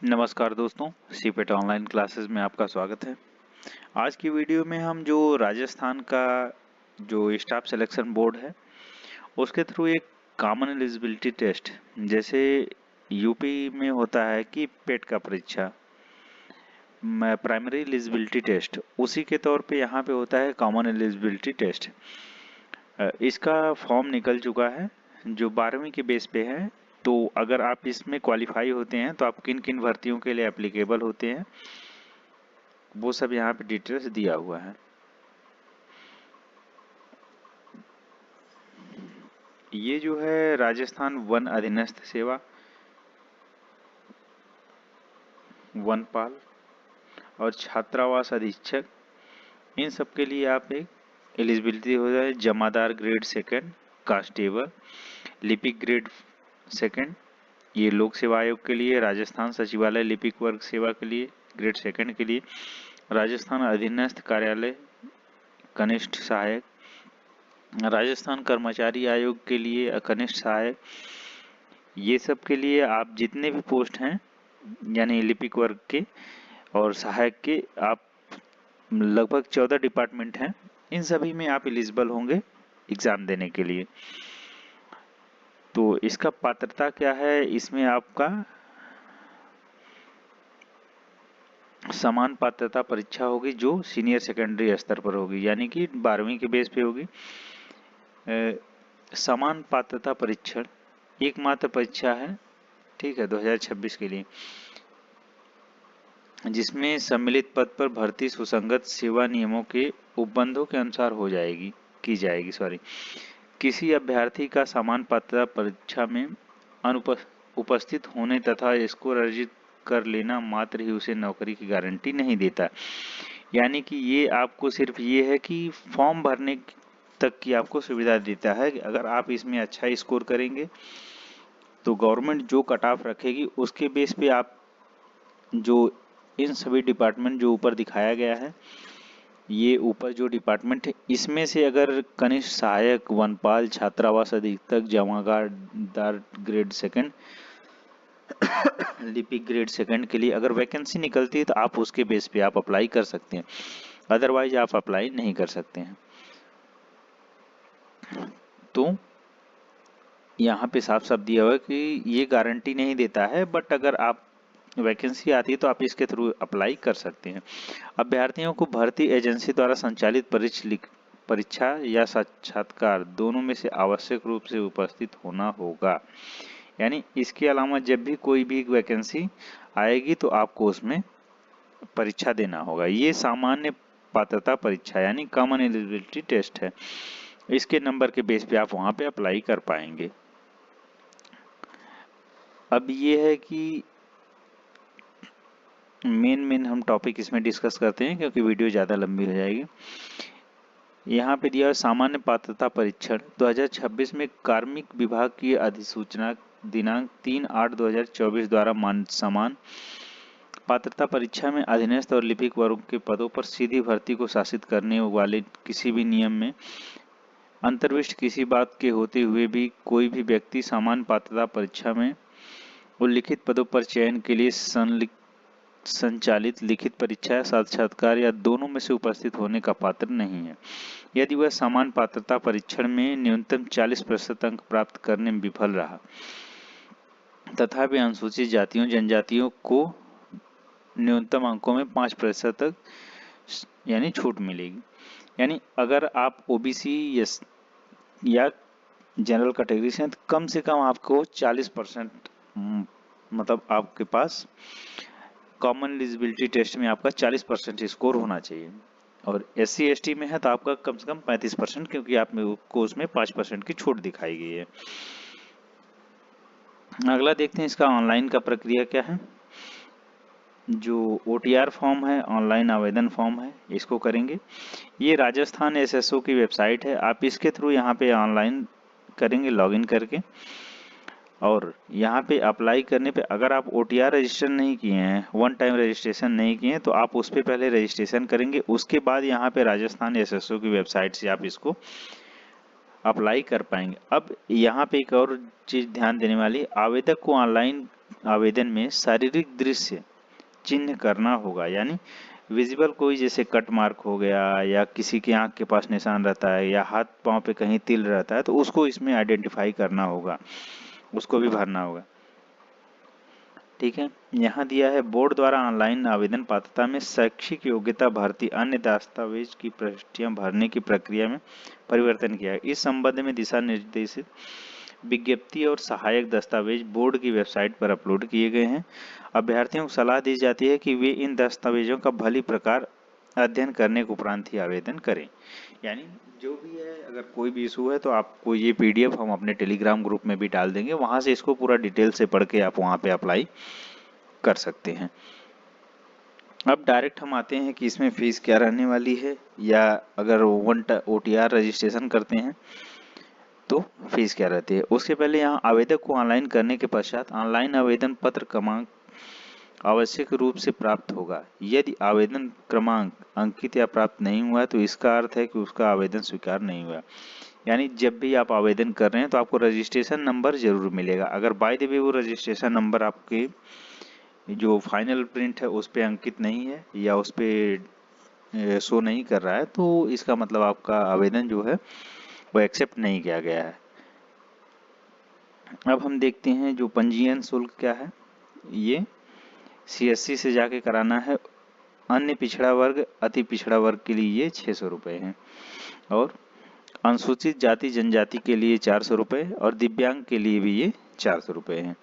नमस्कार दोस्तों, CIPET online classes में आपका स्वागत है। आज की वीडियो में हम जो राजस्थान का जो स्टाफ सिलेक्शन बोर्ड है उसके थ्रू एक कॉमन एलिजिबिलिटी टेस्ट, जैसे यूपी में होता है कि पेट का परीक्षा, प्राइमरी एलिजिबिलिटी टेस्ट, उसी के तौर पे यहाँ पे होता है कॉमन एलिजिबिलिटी टेस्ट। इसका फॉर्म निकल चुका है जो 12वीं के बेस पे है। तो अगर आप इसमें क्वालिफाई होते हैं तो आप किन किन भर्तियों के लिए एप्लीकेबल होते हैं वो सब यहाँ पे डिटेल्स दिया हुआ है। ये जो है राजस्थान वन अधीनस्थ सेवा, वनपाल और छात्रावास अधीक्षक, इन सब के लिए आप एक एलिजिबिलिटी हो जाए। जमादार ग्रेड सेकंड, कांस्टेबल, लिपिक ग्रेड सेकंड, ये लोक सेवा आयोग के लिए। राजस्थान सचिवालय लिपिक वर्ग सेवा के लिए ग्रेड सेकंड के लिए। राजस्थान अधीनस्थ कार्यालय कनिष्ठ सहायक, राजस्थान कर्मचारी आयोग के लिए कनिष्ठ सहायक। ये सब के लिए आप जितने भी पोस्ट हैं यानी लिपिक वर्ग के और सहायक के, आप लगभग 14 डिपार्टमेंट हैं, इन सभी में आप एलिजिबल होंगे एग्जाम देने के लिए। तो इसका पात्रता क्या है, इसमें आपका समान पात्रता परीक्षा होगी जो सीनियर सेकेंडरी स्तर पर होगी, यानी कि 12वीं के बेस पे होगी। समान पात्रता परीक्षण एकमात्र परीक्षा है, ठीक है, 2026 के लिए, जिसमें सम्मिलित पद पर भर्ती सुसंगत सेवा नियमों के उपबंधों के अनुसार की जाएगी। किसी अभ्यर्थी का समान पात्रता परीक्षा में उपस्थित होने तथा स्कोर अर्जित कर लेना मात्र ही उसे नौकरी की गारंटी नहीं देता। यानी कि ये आपको सिर्फ ये है कि फॉर्म भरने तक की आपको सुविधा देता है कि अगर आप इसमें अच्छा स्कोर करेंगे तो गवर्नमेंट जो कट ऑफ रखेगी उसके बेस पे आप जो इन सभी डिपार्टमेंट जो ऊपर दिखाया गया है, ये ऊपर जो डिपार्टमेंट है, इसमें से अगर कनिष्ठ सहायक, वनपाल, छात्रावास अधीक्षक, जमादार ग्रेड सेकंड, लिपिक ग्रेड सेकंड के लिए अगर वैकेंसी निकलती है तो आप उसके बेस पे आप अप्लाई कर सकते हैं, अदरवाइज आप अप्लाई नहीं कर सकते हैं। तो यहाँ पे साफ साफ दिया हुआ है कि ये गारंटी नहीं देता है, बट अगर आप वैकेंसी आती है तो आप इसके थ्रू अप्लाई कर सकते हैं। अभ्यर्थियों को भर्ती एजेंसी द्वारा संचालित परीक्षा या साक्षात्कार दोनों में से आवश्यक रूप से उपस्थित होना होगा। यानी इसके अलावा जब भी कोई भी वैकेंसी आएगी तो आपको उसमें परीक्षा देना होगा। ये सामान्य पात्रता परीक्षा यानी कॉमन एलिजिबिलिटी टेस्ट है। इसके नंबर के बेस पे आप वहां पे अप्लाई कर पाएंगे। अब ये है कि मेन हम टॉपिक इसमें डिस्कस करते हैं क्योंकि वीडियो ज़्यादा लंबी हो जाएगी। यहाँ पे दिया सामान्य पात्रता परीक्षण 2026 में कार्मिक विभाग की अधिसूचना दिनांक 3/8/2024 द्वारा समान पात्रता परीक्षा में अधीनस्थ और लिपिक वर्ग के पदों पर सीधी भर्ती को शासित करने वाले किसी भी नियम में अंतर्विष्ट किसी बात के होते हुए भी कोई भी व्यक्ति समान पात्रता परीक्षा में उल्लिखित पदों पर चयन के लिए संचालित लिखित परीक्षा या साक्षात्कार या दोनों में से उपस्थित होने का पात्र नहीं है यदि वह समान पात्रता परीक्षण में न्यूनतम 40% अंक प्राप्त करने में विफल रहा। तथापि अनुसूचित जातियों जनजातियों को न्यूनतम अंकों में 5% तक यानी छूट मिलेगी। यानी अगर आप ओबीसी या जनरल कैटेगरी से तो कम से कम आपको 40% मतलब आपके पास कॉमन एलिजिबिलिटी टेस्ट में आपका 40% स्कोर होना चाहिए, और SC ST में है तो आपका कम से कम 35%, क्योंकि आप में को उसमें 5% की छूट दिखाई गई है। अगला देखते हैं इसका ऑनलाइन का प्रक्रिया क्या है। जो OTR फॉर्म है, ऑनलाइन आवेदन फॉर्म है, इसको करेंगे। ये राजस्थान SSO की वेबसाइट है, आप इसके थ्रू यहाँ पे ऑनलाइन करेंगे लॉगिन करके, और यहाँ पे अप्लाई करने पे अगर आप OTR रजिस्टर नहीं किए हैं, वन टाइम रजिस्ट्रेशन नहीं किए हैं, तो आप उस पर पहले रजिस्ट्रेशन करेंगे, उसके बाद यहाँ पे राजस्थान SSO की वेबसाइट से आप इसको अप्लाई कर पाएंगे। अब यहाँ पे एक और चीज ध्यान देने वाली, आवेदक को ऑनलाइन आवेदन में शारीरिक दृश्य चिन्ह करना होगा, यानी विजिबल कोई जैसे कट मार्क हो गया या किसी की आंख के पास निशान रहता है या हाथ पांव पे कहीं तिल रहता है तो उसको इसमें आइडेंटिफाई करना होगा, उसको भी भरना होगा। ठीक है, यहाँ दिया है बोर्ड द्वारा ऑनलाइन आवेदन पात्रता में शैक्षिक योग्यता भर्ती अन्य दस्तावेज की प्रविष्टियां भरने की प्रक्रिया में परिवर्तन किया है। इस संबंध में दिशा निर्देशित विज्ञप्ति और सहायक दस्तावेज बोर्ड की वेबसाइट पर अपलोड किए गए हैं। अभ्यर्थियों को सलाह दी जाती है कि वे इन दस्तावेजों का भली प्रकार अध्ययन करने के उपरांत ही आवेदन करें। यानी जो भी है, अगर कोई भी इशू है तो आपको ये पीडीएफ हम अपने टेलीग्राम ग्रुप में भी डाल देंगे, वहां से इसको पूरा डिटेल से पढ़ के आप वहां पे अप्लाई कर सकते हैं। अब डायरेक्ट हम आते हैं कि इसमें फीस क्या रहने वाली है, या अगर OTR रजिस्ट्रेशन करते हैं तो फीस क्या रहती है। उसके पहले यहाँ आवेदक को ऑनलाइन करने के पश्चात ऑनलाइन आवेदन पत्र क्रमांक आवश्यक रूप से प्राप्त होगा। यदि आवेदन क्रमांक अंकित या प्राप्त नहीं हुआ तो इसका अर्थ है कि उसका आवेदन स्वीकार नहीं हुआ। यानी जब भी आप आवेदन कर रहे हैं तो आपको रजिस्ट्रेशन नंबर जरूर मिलेगा। अगर बाय द वे वो रजिस्ट्रेशन नंबर आपके जो फाइनल प्रिंट है उस पे अंकित नहीं है या उस पे शो नहीं कर रहा है तो इसका मतलब आपका आवेदन जो है वो एक्सेप्ट नहीं किया गया है। अब हम देखते हैं जो पंजीयन शुल्क क्या है। ये CSC से जाके कराना है। अन्य पिछड़ा वर्ग अति पिछड़ा वर्ग के लिए ये 600 रुपये है, और अनुसूचित जाति जनजाति के लिए 400 रुपये और दिव्यांग के लिए भी ये 400 रुपये है।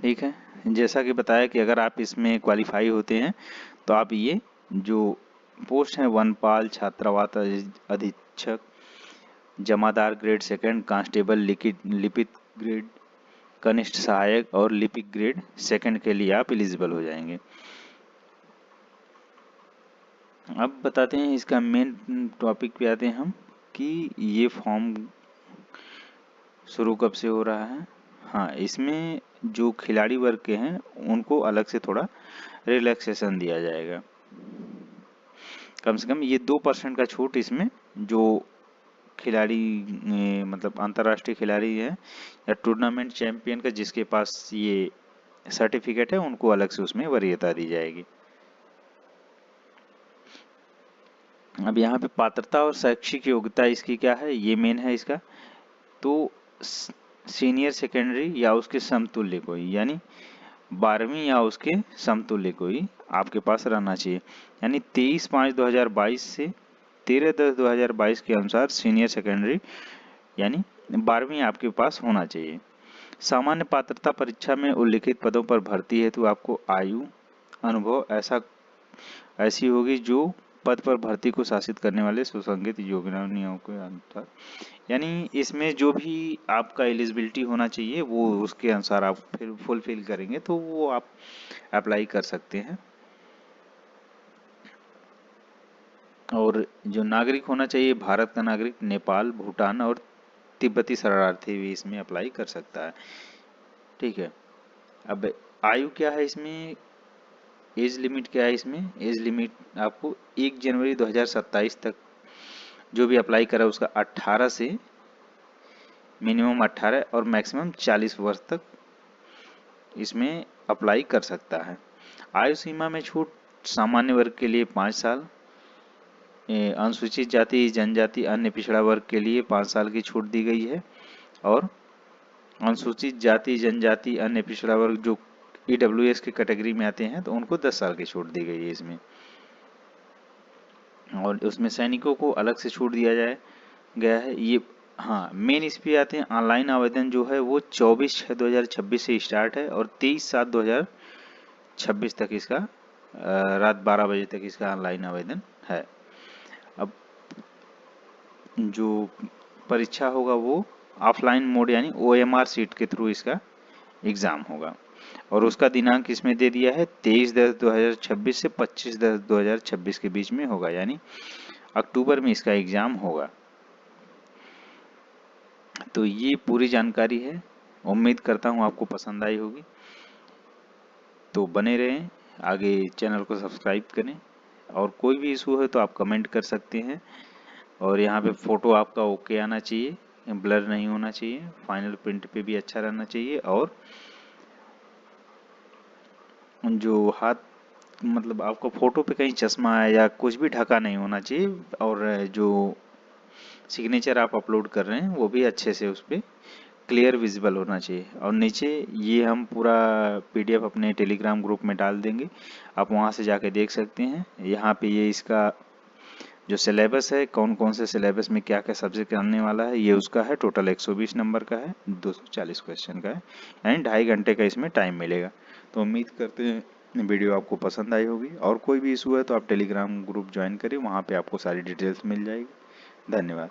ठीक है, जैसा कि बताया कि अगर आप इसमें क्वालिफाई होते हैं तो आप ये जो पोस्ट है वनपाल, छात्रावास अधीक्षक, जमादार ग्रेड सेकंड, कांस्टेबल लिपिक ग्रेड, कनिष्ठ सहायक और लिपिक ग्रेड सेकंड के लिए आप एलिजिबल हो जाएंगे। अब बताते हैं इसका मेन टॉपिक पे आते हैं हम कि ये फॉर्म शुरू कब से हो रहा है। हाँ, इसमें जो खिलाड़ी वर्ग के हैं उनको अलग से थोड़ा रिलैक्सेशन दिया जाएगा। कम से कम ये 2% का छूट इसमें जो खिलाड़ी मतलब अंतर्राष्ट्रीय खिलाड़ी है या टूर्नामेंट चैंपियन का जिसके पास ये सर्टिफिकेट है उनको अलग से उसमें वरीयता दी जाएगी। अब यहाँ पे पात्रता और शैक्षिक योग्यता इसकी क्या है, ये मेन है इसका। तो सीनियर सेकेंडरी या उसके समतुल्य कोई, यानी 12वीं या उसके समतुल्य कोई आपके पास रहना चाहिए। यानी 23/5/2022 से 13/10/2022 के अनुसार सीनियर सेकेंडरी यानी 12वीं आपके पास होना चाहिए। सामान्य पात्रता परीक्षा में उल्लिखित पदों पर भर्ती हेतु आपको आयु, अनुभव ऐसी होगी जो पद पर भर्ती को शासित करने वाले सुसंगत योग्यताओं के अनुसार, यानी इसमें जो भी आपका एलिजिबिलिटी होना चाहिए वो उसके अनुसार आप फिर फुलफिल करेंगे तो वो आप अप्लाई कर सकते हैं। और जो नागरिक होना चाहिए भारत का नागरिक, नेपाल, भूटान और तिब्बती शरणार्थी भी इसमें अप्लाई कर सकता है। ठीक है, अब आयु क्या है इसमें, एज लिमिट क्या है इसमें। एज लिमिट आपको 1 जनवरी 2027 तक जो भी अप्लाई करा उसका 18 से मिनिमम 18 और मैक्सिमम 40 वर्ष तक इसमें अप्लाई कर सकता है। आयु सीमा में छूट सामान्य वर्ग के लिए 5 साल, अनुसूचित जाति जनजाति अन्य पिछड़ा वर्ग के लिए 5 साल की छूट दी गई है, और अनुसूचित जाति जनजाति अन्य पिछड़ा वर्ग जो EWS की कैटेगरी में आते हैं तो उनको 10 साल की छूट दी गई है इसमें। और उसमें सैनिकों को अलग से छूट दिया गया है ये। हाँ, मेन इस पे आते हैं। ऑनलाइन आवेदन जो है वो 24/6/2026 से स्टार्ट है और 23/7/2026 तक इसका रात 12 बजे तक इसका ऑनलाइन आवेदन है। अब जो परीक्षा होगा वो ऑफलाइन मोड यानी OMR सीट के थ्रू इसका एग्जाम होगा, और उसका दिनांक इसमें दे दिया है 23/10/2026 से 25/10/2026 के बीच में होगा, यानी अक्टूबर में इसका एग्जाम होगा। तो ये पूरी जानकारी है, उम्मीद करता हूँ आपको पसंद आई होगी। तो बने रहें, आगे चैनल को सब्सक्राइब करें, और कोई भी इशू है तो आप कमेंट कर सकते हैं। और यहाँ पे फोटो आपका ओके आना चाहिए, ब्लर नहीं होना चाहिए, फाइनल प्रिंट पे भी अच्छा रहना चाहिए, और जो हाथ मतलब आपको फोटो पे कहीं चश्मा या कुछ भी ढका नहीं होना चाहिए, और जो सिग्नेचर आप अपलोड कर रहे हैं वो भी अच्छे से उस पर क्लियर विजिबल होना चाहिए। और नीचे ये हम पूरा पीडीएफ अपने टेलीग्राम ग्रुप में डाल देंगे, आप वहाँ से जाके देख सकते हैं। यहाँ पे ये इसका जो सिलेबस है, कौन कौन से सिलेबस में क्या क्या सब्जेक्ट आने वाला है, ये उसका है। टोटल 120 नंबर का है, 240 क्वेश्चन का है, यानी 2.5 घंटे का इसमें टाइम मिलेगा। तो उम्मीद करते हैं वीडियो आपको पसंद आई होगी, और कोई भी इशू है तो आप टेलीग्राम ग्रुप ज्वाइन करिए, वहाँ पे आपको सारी डिटेल्स मिल जाएगी। धन्यवाद।